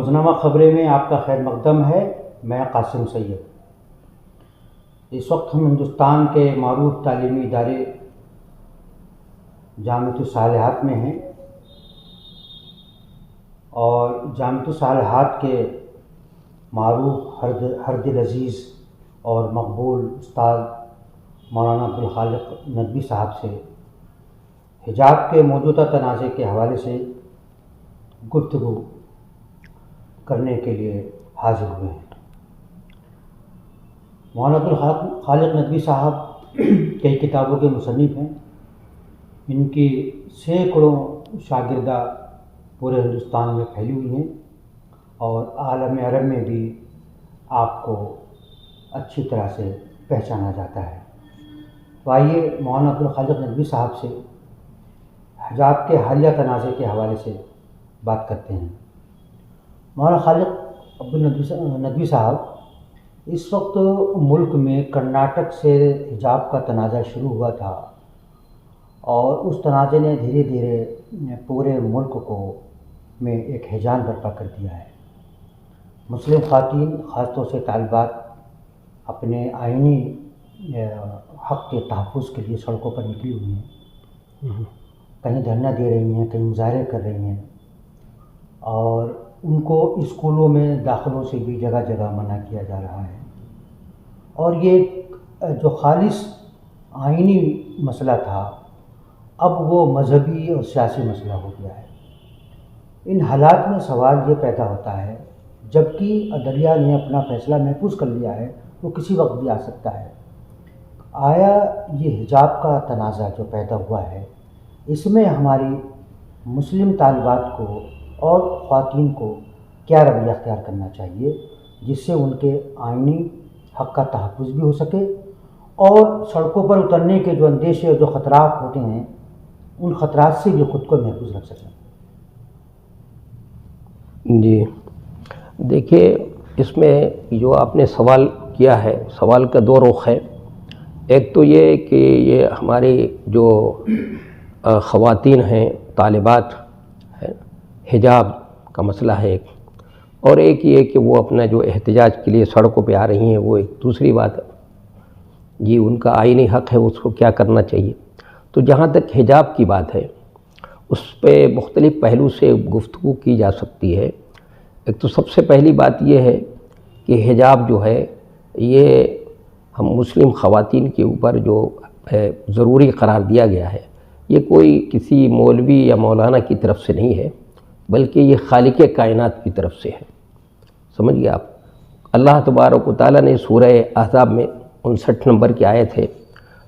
روزنامہ خبریں میں آپ کا خیر مقدم ہے۔ میں قاسم سید۔ اس وقت ہم ہندوستان کے معروف تعلیمی ادارے جامعۃ الصالحات میں ہیں، اور جامعۃ الصالحات کے معروف ہر دل عزیز اور مقبول استاد مولانا عبدالخالق ندوی صاحب سے حجاب کے موجودہ تنازع کے حوالے سے گفتگو کرنے کے لیے حاضر ہوئے ہیں۔ مولانا عبدالخالق ندوی صاحب کئی کتابوں کے مصنف ہیں۔ ان کی سینکڑوں شاگردہ پورے ہندوستان میں پھیلی ہوئی ہیں، اور عالم عرب میں بھی آپ کو اچھی طرح سے پہچانا جاتا ہے۔ تو آئیے مولانا عبدالخالق ندوی صاحب سے حجاب کے حالیہ تنازع کے حوالے سے بات کرتے ہیں۔ مولانا خالق ندوی صاحب، اس وقت ملک میں کرناٹک سے حجاب کا تنازع شروع ہوا تھا، اور اس تنازع نے دھیرے دھیرے پورے ملک کو میں ایک ہیجان برپا کر دیا ہے۔ مسلم خواتین، خاص طور سے طالبات، اپنے آئینی حق کے تحفظ کے لیے سڑکوں پر نکلی ہوئی ہیں، کہیں دھرنا دے رہی ہیں، کہیں مظاہرے کر رہی ہیں، اور ان کو اسکولوں میں داخلوں سے بھی جگہ جگہ منع کیا جا رہا ہے۔ اور یہ جو خالص آئینی مسئلہ تھا، اب وہ مذہبی اور سیاسی مسئلہ ہو گیا ہے۔ ان حالات میں سوال یہ پیدا ہوتا ہے، جبکہ عدلیہ نے اپنا فیصلہ محفوظ کر لیا ہے، وہ کسی وقت بھی آ سکتا ہے، آیا یہ حجاب کا تنازع جو پیدا ہوا ہے، اس میں ہماری مسلم طالبات کو اور خواتین کو کیا رویہ اختیار کرنا چاہیے، جس سے ان کے آئینی حق کا تحفظ بھی ہو سکے، اور سڑکوں پر اترنے کے جو اندیشے اور جو خطرات ہوتے ہیں، ان خطرات سے بھی خود کو محفوظ رکھ سکیں؟ جی دیکھیے، اس میں جو آپ نے سوال کیا ہے، سوال کا دو رخ ہے۔ ایک تو یہ کہ یہ ہماری جو خواتین ہیں، طالبات ہیں، حجاب کا مسئلہ ہے ایک، اور ایک یہ کہ وہ اپنا جو احتجاج کے لیے سڑکوں پہ آ رہی ہیں، وہ ایک دوسری بات ہے۔ جی ان کا آئینی حق ہے، اس کو کیا کرنا چاہیے۔ تو جہاں تک حجاب کی بات ہے، اس پہ مختلف پہلو سے گفتگو کی جا سکتی ہے۔ ایک تو سب سے پہلی بات یہ ہے کہ حجاب جو ہے، یہ ہم مسلم خواتین کے اوپر جو ہے ضروری قرار دیا گیا ہے، یہ کوئی کسی مولوی یا مولانا کی طرف سے نہیں ہے، بلکہ یہ خالق کائنات کی طرف سے ہے۔ سمجھیے آپ، اللہ تبارک و تعالیٰ نے سورہ احزاب میں 59 نمبر کی آیت ہے،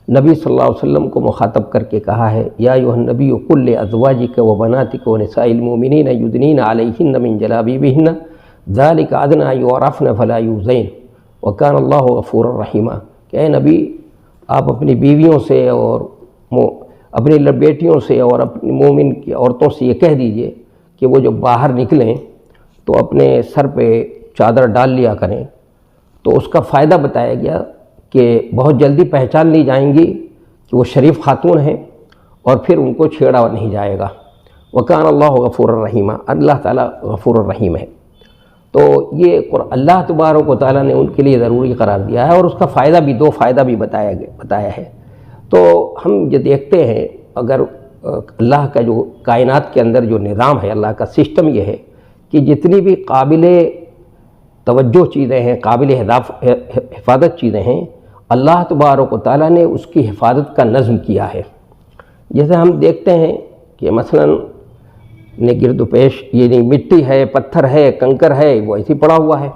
نبی صلی اللہ علیہ وسلم کو مخاطب کر کے کہا ہے، یا ایھا النبی قل لازواجک و بناتک و نساء المؤمنین یدنین علیہن من جلابیبہن ذلک ادنی ان یعرفن فلا یؤذین وکان اللہ غفورا رحیما، کہ اے نبی، آپ اپنی بیویوں سے اور اپنی بیٹیوں سے اور اپنی مومن کی عورتوں سے یہ کہہ دیجئے کہ وہ جو باہر نکلیں تو اپنے سر پہ چادر ڈال لیا کریں۔ تو اس کا فائدہ بتایا گیا کہ بہت جلدی پہچان لی جائیں گی کہ وہ شریف خاتون ہیں، اور پھر ان کو چھیڑا نہیں جائے گا۔ وکان اللہ غفور الرحیم، اللہ تعالیٰ غفور الرحیم ہے۔ تو یہ اللہ تبارک و تعالیٰ نے ان کے لیے ضروری قرار دیا ہے، اور اس کا فائدہ بھی، دو فائدہ بھی بتایا ہے۔ تو ہم یہ دیکھتے ہیں، اگر اللہ کا جو کائنات کے اندر جو نظام ہے، اللہ کا سسٹم یہ ہے کہ جتنی بھی قابل توجہ چیزیں ہیں، قابل حفاظت چیزیں ہیں، اللہ تبارک و تعالیٰ نے اس کی حفاظت کا نظم کیا ہے۔ جیسے ہم دیکھتے ہیں کہ مثلاً گرد و پیش یہ مٹی ہے، پتھر ہے، کنکر ہے، وہ ایسے پڑا ہوا ہے،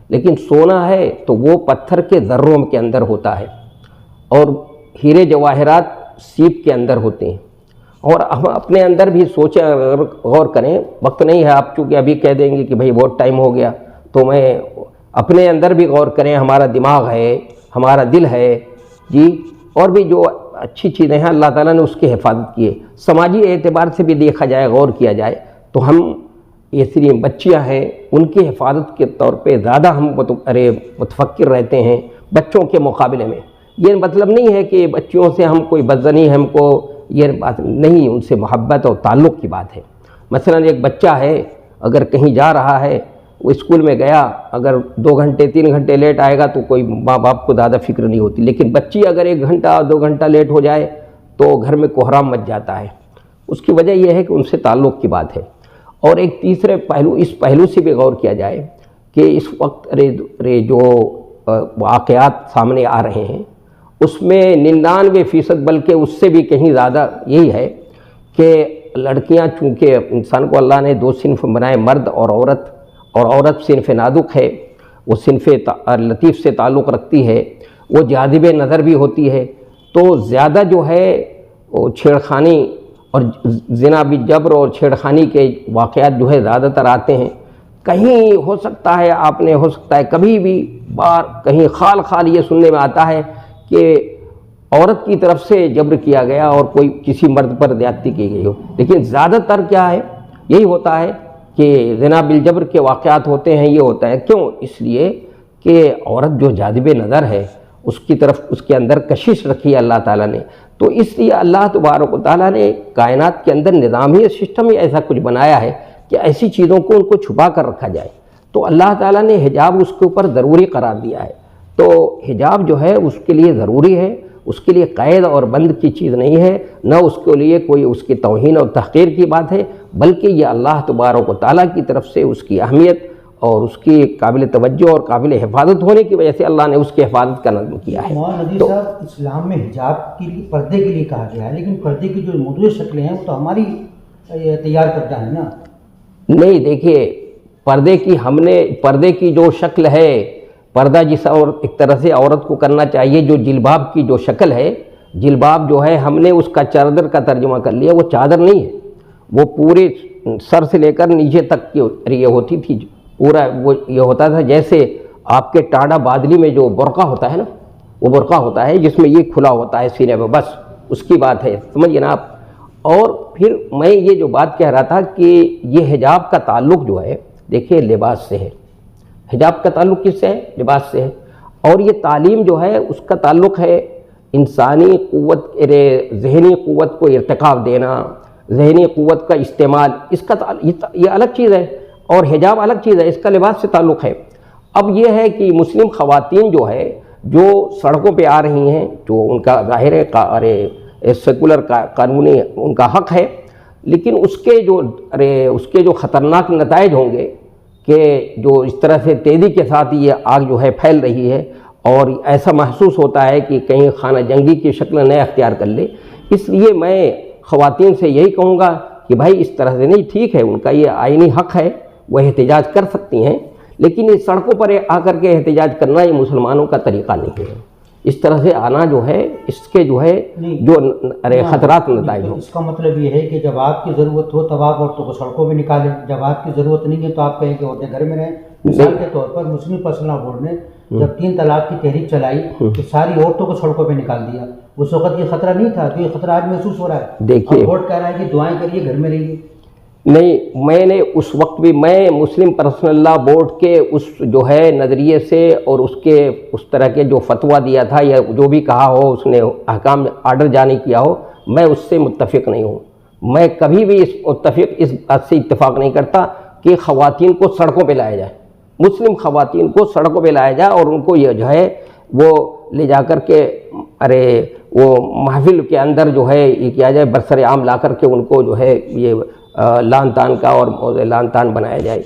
لیکن سونا ہے تو وہ پتھر کے ذروں کے اندر ہوتا ہے، اور ہیرے جواہرات سیپ کے اندر ہوتے ہیں۔ اور ہم اپنے اندر بھی سوچیں، اگر غور کریں، وقت نہیں ہے، آپ چونکہ ابھی کہہ دیں گے کہ بھئی بہت ٹائم ہو گیا، تو میں اپنے اندر بھی غور کریں، ہمارا دماغ ہے، ہمارا دل ہے، جی، اور بھی جو اچھی چیزیں ہیں اللہ تعالیٰ نے اس کی حفاظت کی ہے۔ سماجی اعتبار سے بھی دیکھا جائے، غور کیا جائے، تو ہم یہ صرف بچیاں ہیں، ان کی حفاظت کے طور پہ زیادہ ہم متفکر رہتے ہیں بچوں کے مقابلے میں۔ یہ مطلب نہیں ہے کہ بچیوں سے ہم کوئی بدظنی، ہم کو یہ بات نہیں، ان سے محبت اور تعلق کی بات ہے۔ مثلاً ایک بچہ ہے، اگر کہیں جا رہا ہے وہ اسکول میں گیا، اگر 2 گھنٹے 3 گھنٹے لیٹ آئے گا تو کوئی ماں باپ کو زیادہ فکر نہیں ہوتی، لیکن بچی اگر 1 گھنٹہ 2 گھنٹہ لیٹ ہو جائے تو گھر میں کوہرام مچ جاتا ہے۔ اس کی وجہ یہ ہے کہ ان سے تعلق کی بات ہے۔ اور ایک تیسرے پہلو، اس پہلو سے بھی غور کیا جائے کہ اس وقت جو واقعات سامنے آ رہے ہیں اس میں 99% بلکہ اس سے بھی کہیں زیادہ یہی ہے کہ لڑکیاں، چونکہ انسان کو اللہ نے 2 صنف بنائے، مرد اور عورت، اور عورت صنف نازک ہے، وہ صنف لطیف سے تعلق رکھتی ہے، وہ جاذب نظر بھی ہوتی ہے، تو زیادہ جو ہے وہ چھیڑخانی اور زنا بالجبر اور چھیڑخانی کے واقعات جو ہے زیادہ تر آتے ہیں۔ کہیں ہو سکتا ہے کبھی بھی بار کہیں خال یہ سننے میں آتا ہے کہ عورت کی طرف سے جبر کیا گیا اور کوئی کسی مرد پر زیادتی کی گئی ہو، لیکن زیادہ تر کیا ہے، یہی ہوتا ہے کہ زنا بالجبر کے واقعات ہوتے ہیں۔ یہ ہوتا ہے کیوں؟ اس لیے کہ عورت جو جاذب نظر ہے اس کی طرف اس کے اندر کشش رکھی ہے اللہ تعالیٰ نے، تو اس لیے اللہ تبارک و تعالیٰ نے کائنات کے اندر نظام ہی، سسٹم ہی ایسا کچھ بنایا ہے کہ ایسی چیزوں کو ان کو چھپا کر رکھا جائے، تو اللہ تعالیٰ نے حجاب اس کے اوپر ضروری قرار دیا ہے۔ تو حجاب جو ہے اس کے لیے ضروری ہے، اس کے لیے قید اور بند کی چیز نہیں ہے، نہ اس کے لیے کوئی اس کی توہین اور تحقیر کی بات ہے، بلکہ یہ اللہ تبارک و تعالیٰ کی طرف سے اس کی اہمیت اور اس کی قابل توجہ اور قابل حفاظت ہونے کی وجہ سے اللہ نے اس کی حفاظت کا نظم کیا ہے۔ مولانا ندوی صاحب، اسلام میں حجاب کے لیے، پردے کے لیے کہا گیا ہے، لیکن پردے کی جو موجودہ شکلیں ہیں وہ تو ہماری تیار کردہ ہیں نا۔ نہیں، دیکھیے پردے کی جو شکل ہے، پردہ جس اور ایک طرح سے عورت کو کرنا چاہیے، جو جلباب کی جو شکل ہے، جلباب جو ہے ہم نے اس کا چادر کا ترجمہ کر لیا، وہ چادر نہیں ہے، وہ پورے سر سے لے کر نیچے تک کی یہ ہوتی تھی، پورا وہ یہ ہوتا تھا جیسے آپ کے ٹاڈا بادلی میں جو برقع ہوتا ہے نا، وہ برقع ہوتا ہے جس میں یہ کھلا ہوتا ہے سینے پہ، بس اس کی بات ہے، سمجھیے نا آپ۔ اور پھر میں یہ جو بات کہہ رہا تھا کہ یہ حجاب کا تعلق جو ہے، دیکھیے لباس سے ہے، حجاب کا تعلق کس سے ہے؟ لباس سے ہے، اور یہ تعلیم جو ہے اس کا تعلق ہے انسانی قوت، ذہنی قوت کو ارتقاب دینا، ذہنی قوت کا استعمال، اس کا یہ الگ چیز ہے، اور حجاب الگ چیز ہے، اس کا لباس سے تعلق ہے۔ اب یہ ہے کہ مسلم خواتین جو ہے جو سڑکوں پہ آ رہی ہیں، جو ان کا ظاہر ہے سیکولر قانونی ان کا حق ہے، لیکن اس کے جو خطرناک نتائج ہوں گے کہ جو اس طرح سے تیزی کے ساتھ یہ آگ جو ہے پھیل رہی ہے، اور ایسا محسوس ہوتا ہے کہ کہیں خانہ جنگی کی شکل نہ اختیار کر لے، اس لیے میں خواتین سے یہی کہوں گا کہ بھائی اس طرح سے نہیں، ٹھیک ہے ان کا یہ آئینی حق ہے، وہ احتجاج کر سکتی ہیں، لیکن یہ سڑکوں پر آ کر کے احتجاج کرنا یہ مسلمانوں کا طریقہ نہیں ہے۔ اس طرح سے آنا جو ہے اس کے جو ہے جو خطرات نتائج ہوں۔ اس کا مطلب یہ ہے کہ جب آپ کی ضرورت ہو تب آپ عورتوں کو سڑکوں پہ نکالیں، جب آپ کی ضرورت نہیں ہے تو آپ کہیں کہ عورتیں گھر میں رہیں۔ مثال کے طور پر مسلم پرسنل لاء بورڈ نے جب 3 طلاق کی تحریک چلائی تو ساری عورتوں کو سڑکوں پہ نکال دیا، اس وقت یہ خطرہ نہیں تھا، تو یہ خطرہ آج محسوس ہو رہا ہے۔ دیکھیے بورڈ کہہ رہا ہے کہ دعائیں کریے، گھر میں رہیے۔ نہیں، میں نے اس وقت بھی میں مسلم پرسنل لاء بورڈ کے اس جو ہے نظریے سے اور اس طرح کے جو فتویٰ دیا تھا یا جو بھی کہا ہو، اس نے احکام آرڈر جاری کیا ہو، میں اس سے متفق نہیں ہوں۔ میں کبھی بھی اس بات سے اتفاق نہیں کرتا کہ خواتین کو سڑکوں پہ لایا جائے، مسلم خواتین کو سڑکوں پہ لایا جائے اور ان کو یہ جو ہے وہ لے جا کر کے وہ محفل کے اندر جو ہے یہ کیا جائے، برسر عام لا کر کے ان کو جو ہے یہ لان تان کا اور لان تان بنایا جائے،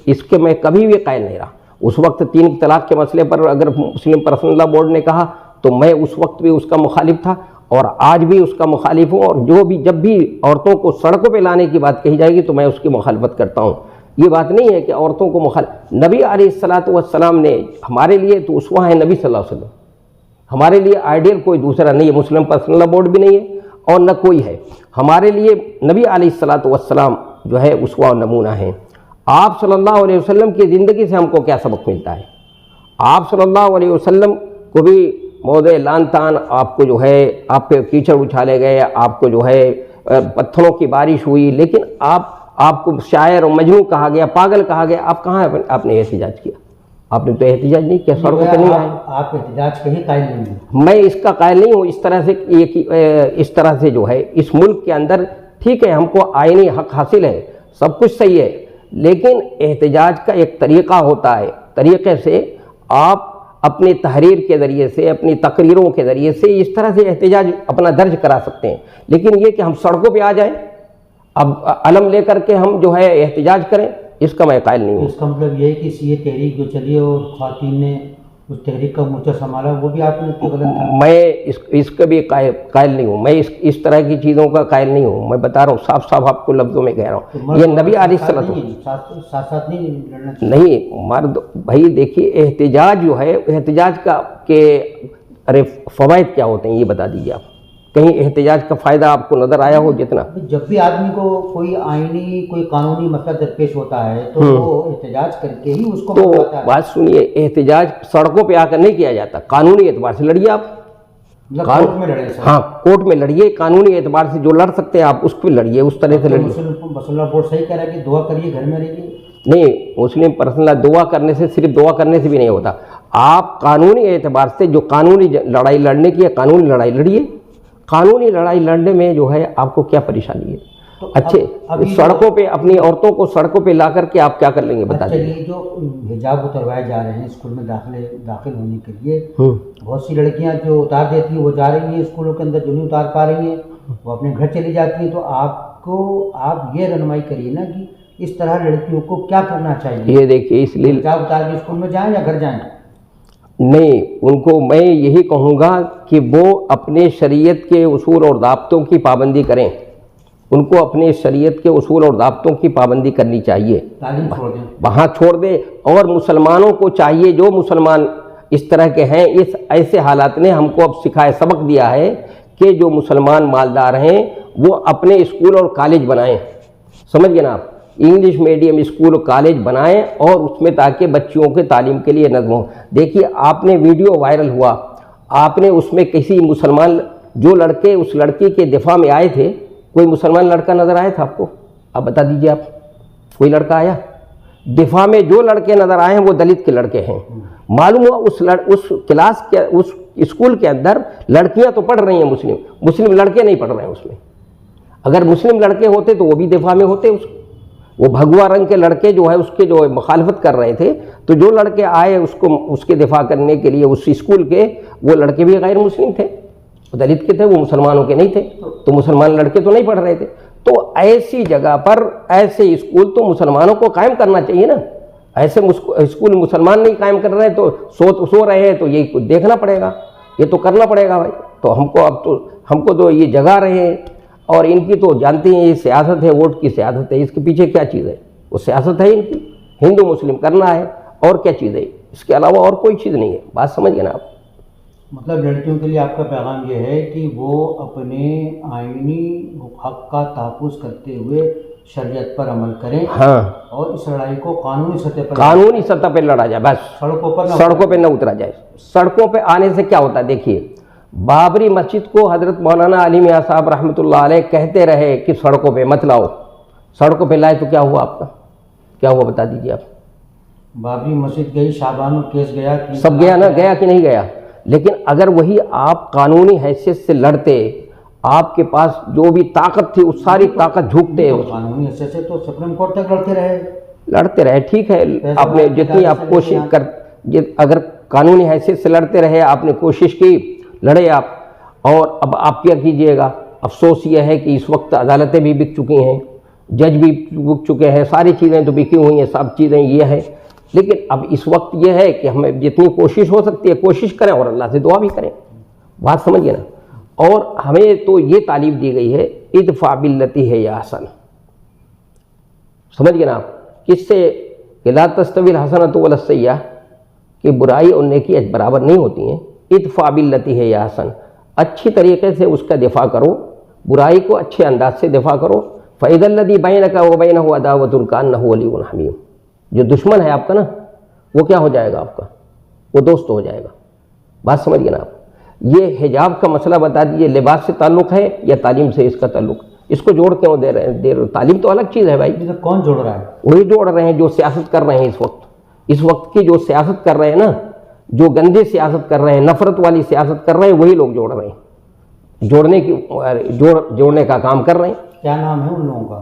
اس کے میں کبھی بھی قائل نہیں رہا۔ اس وقت 3 طلاق کے مسئلے پر اگر مسلم پرسنل لاء بورڈ نے کہا تو میں اس وقت بھی اس کا مخالف تھا اور آج بھی اس کا مخالف ہوں، اور جب بھی عورتوں کو سڑکوں پہ لانے کی بات کہی جائے گی تو میں اس کی مخالفت کرتا ہوں۔ یہ بات نہیں ہے کہ عورتوں کو نبی علیہ الصلوۃ والسلام نے ہمارے لیے تو اسوہ ہے، نبی صلی اللہ علیہ وسلم ہمارے لیے آئیڈیل کوئی دوسرا نہیں ہے، مسلم پرسنل لاء بورڈ بھی نہیں ہے اور نہ کوئی ہے، ہمارے لیے نبی علیہ الصلوۃ والسلام جو ہے اسوہ و نمونہ ہیں۔ آپ صلی اللہ علیہ وسلم کی زندگی سے ہم کو کیا سبق ملتا ہے؟ آپ صلی اللہ علیہ وسلم کو بھی موضع لان تان، آپ کو جو ہے آپ پہ کیچڑ اچھالے گئے، آپ کو جو ہے پتھروں کی بارش ہوئی، لیکن آپ کو شاعر اور مجنون کہا گیا، پاگل کہا گیا، آپ کہاں آپ نے احتجاج کیا؟ آپ نے تو احتجاج نہیں کیا، سڑکوں پہ نہیں آئے۔ آپ احتجاج کے ہی قائل نہیں ہیں؟ میں اس کا قائل نہیں ہوں۔ اس طرح سے جو ہے اس ملک کے اندر ٹھیک ہے ہم کو آئینی حق حاصل ہے، سب کچھ صحیح ہے، لیکن احتجاج کا ایک طریقہ ہوتا ہے، طریقے سے آپ اپنی تحریر کے ذریعے سے، اپنی تقریروں کے ذریعے سے اس طرح سے احتجاج اپنا درج کرا سکتے ہیں، لیکن یہ کہ ہم سڑکوں پہ آ جائیں، اب علم لے کر کے ہم جو ہے احتجاج کریں، اس کا میں قائل نہیں ہوں۔ اس کا مطلب یہ ہے کہ یہ تحریک جو چلی اور خواتین نے اس تحریک کا مورچہ سنبھالا، وہ بھی آپ نے غلط تھا؟ میں اس کا بھی قائل نہیں ہوں، میں اس طرح کی چیزوں کا قائل نہیں ہوں، میں بتا رہا ہوں صاف صاف آپ کو لفظوں میں کہہ رہا ہوں، یہ نبی علیہ السلام ساتھ ساتھ نہیں لڑنا چاہیے؟ نہیں مرد بھائی دیکھیے، احتجاج جو ہے، احتجاج کا کہ ارے فوائد کیا ہوتے ہیں یہ بتا دیجیے آپ، کہیں احتجاج کا فائدہ آپ کو نظر آیا ہو جتنا؟ جب بھی آدمی کو کوئی آئینی کوئی قانونی مسئلہ درپیش ہوتا ہے تو وہ احتجاج کر کے ہی اس کو تو بتاتا ہے۔ بات سنیے، احتجاج سڑکوں پہ آ کر نہیں کیا جاتا، قانونی اعتبار سے لڑیے آپ، کورٹ میں لڑے سر؟ ہاں کورٹ میں لڑیے، قانونی اعتبار سے جو لڑ سکتے ہیں آپ اس پہ لڑیے، اس طرح سے لڑیے۔ مسلح بورڈ صحیح کہہ رہا ہے کہ دعا کریے، گھر میں رہیے؟ نہیں، مسلم پرسنل دعا کرنے سے، صرف دعا کرنے سے بھی نہیں ہوتا، آپ قانونی اعتبار سے جو قانونی لڑائی لڑنے کی ہے، قانونی لڑائی لڑیے۔ قانونی لڑائی لڑنے میں جو ہے آپ کو کیا پریشانی ہے؟ اچھے سڑکوں پہ اپنی عورتوں کو سڑکوں پہ لا کر کے آپ کیا کر لیں گے بتا دیجیے؟ چلیے، جو حجاب اتروائے جا رہے ہیں اسکول میں داخل ہونے کے لیے، بہت سی لڑکیاں جو اتار دیتی ہیں وہ جا رہی ہیں اسکولوں کے اندر، جو نہیں اتار پا رہی ہیں وہ اپنے گھر چلی جاتی ہیں، تو آپ یہ رہنمائی کریے نا کہ اس طرح لڑکیوں کو کیا کرنا چاہیے؟ یہ دیکھیے، اس لیے حجاب اتار کے اسکول میں جائیں یا گھر جائیں؟ نہیں، ان کو میں یہی کہوں گا کہ وہ اپنے شریعت کے اصول اور ضابطوں کی پابندی کریں، ان کو اپنے شریعت کے اصول اور ضابطوں کی پابندی کرنی چاہیے، تعلیم چھوڑ دیں، وہاں چھوڑ دیں۔ اور مسلمانوں کو چاہیے، جو مسلمان اس طرح کے ہیں، اس ایسے حالات نے ہم کو اب سکھائے، سبق دیا ہے کہ جو مسلمان مالدار ہیں وہ اپنے اسکول اور کالج بنائیں، سمجھ گئے نا آپ، انگلش میڈیم اسکول اور کالج بنائیں، اور اس میں تاکہ بچیوں کے تعلیم کے لیے نظم ہو۔ دیکھیے، آپ نے ویڈیو وائرل ہوا، آپ نے اس میں کسی مسلمان، جو لڑکے اس لڑکی کے دفاع میں آئے تھے، کوئی مسلمان لڑکا نظر آیا تھا آپ کو؟ آپ بتا دیجیے، آپ کوئی لڑکا آیا دفاع میں؟ جو لڑکے نظر آئے ہیں وہ دلت کے لڑکے ہیں۔ معلوم ہوا اس کلاس کے، اس اسکول کے اندر لڑکیاں تو پڑھ رہی ہیں، مسلم لڑکے نہیں پڑھ رہے ہیں اس میں۔ اگر مسلم لڑکے ہوتے تو وہ بھی دفاع میں ہوتے، وہ بھگوا رنگ کے لڑکے جو ہے اس کے جو مخالفت کر رہے تھے، تو جو لڑکے آئے اس کے دفاع کرنے کے لیے اس اسکول کے، وہ لڑکے بھی غیر مسلم تھے، وہ دلت کے تھے، وہ مسلمانوں کے نہیں تھے، تو مسلمان لڑکے تو نہیں پڑھ رہے تھے۔ تو ایسی جگہ پر ایسے اسکول تو مسلمانوں کو قائم کرنا چاہیے نا، ایسے اسکول مسلمان نہیں قائم کر رہے تو سو رہے ہیں، تو یہ کچھ دیکھنا پڑے گا، یہ تو کرنا پڑے گا بھائی۔ تو ہم کو تو یہ جگہ رہے ہیں، اور ان کی تو جانتے ہیں یہ سیاست ہے، ووٹ کی سیاست ہے، اس کے پیچھے کیا چیز ہے؟ وہ سیاست ہے ان کی، ہندو مسلم کرنا ہے، اور کیا چیز ہے؟ اس کے علاوہ اور کوئی چیز نہیں ہے، بات سمجھ گئے نا آپ؟ مطلب لڑکیوں کے لیے آپ کا پیغام یہ ہے کہ وہ اپنے آئینی حق کا تحفظ کرتے ہوئے شریعت پر عمل کریں، ہاں، اور اس لڑائی کو قانونی سطح پہ لڑا جائے، بس سڑکوں پہ نہ اترا جائے۔ سڑکوں پہ آنے سے کیا ہوتا ہے؟ دیکھیے، بابری مسجد کو حضرت مولانا علی میاں صاحب رحمۃ اللہ علیہ کہتے رہے کہ سڑکوں پہ مت لاؤ، سڑکوں پہ لائے تو کیا ہوا آپ کا؟ کیا ہوا بتا دیجیے آپ؟ بابری مسجد گئی، شعبان کیس گیا، سب گیا نا، گیا کہ نہیں گیا؟ لیکن اگر وہی آپ قانونی حیثیت سے لڑتے، آپ کے پاس جو بھی طاقت تھی اس ساری طاقت جھونکتے، قانونی حیثیت سے تو سپریم کورٹ تک لڑتے رہے، ٹھیک ہے، آپ نے جتنی آپ کوشش اگر قانونی حیثیت سے لڑتے رہے، آپ نے کوشش کی، لڑے آپ، اور اب آپ کیا کیجئے گا؟ افسوس یہ ہے کہ اس وقت عدالتیں بھی بک چکی ہیں، جج بھی بک چکے ہیں، ساری چیزیں تو بکی ہوئی ہیں، سب چیزیں یہ ہیں، لیکن اب اس وقت یہ ہے کہ ہمیں جتنی کوشش ہو سکتی ہے کوشش کریں، اور اللہ سے دعا بھی کریں، بات سمجھئے نا؟ اور ہمیں تو یہ تعلیم دی گئی ہے، ادفع باللتی ہے یا احسن، سمجھ گئے نا آپ؟ کس سے کہ لا تستوی الحسنۃ ولا السیئہ، کہ برائی اور نیکی برابر نہیں ہوتی ہیں، ادفع باللتی ہے یا احسن، اچھی طریقے سے اس کا دفاع کرو، برائی کو اچھے انداز سے دفاع کرو، فَإِذَا الَّذِي بَيْنَكَ وَبَيْنَهُ عَدَاوَةٌ كَأَنَّهُ وَلِيٌّ حَمِيمٌ، جو دشمن ہے آپ کا نا، وہ کیا ہو جائے گا آپ کا؟ وہ دوست ہو جائے گا، بات سمجھ گئے نا آپ؟ یہ حجاب کا مسئلہ بتا دیجئے، لباس سے تعلق ہے یا تعلیم سے اس کا تعلق؟ اس کو جوڑ کیوں دے رہے ہیں؟ تعلیم تو الگ چیز ہے بھائی۔ کون جوڑ رہا ہے؟ وہی جوڑ رہے ہیں جو سیاست کر رہے ہیں اس وقت کی جو سیاست کر رہے ہیں نا، جو گندے سیاست کر رہے ہیں، نفرت والی سیاست کر رہے ہیں، وہی لوگ جوڑ رہے ہیں، جوڑنے کا کام کر رہے ہیں۔ کیا نام ہے ان لوگوں کا؟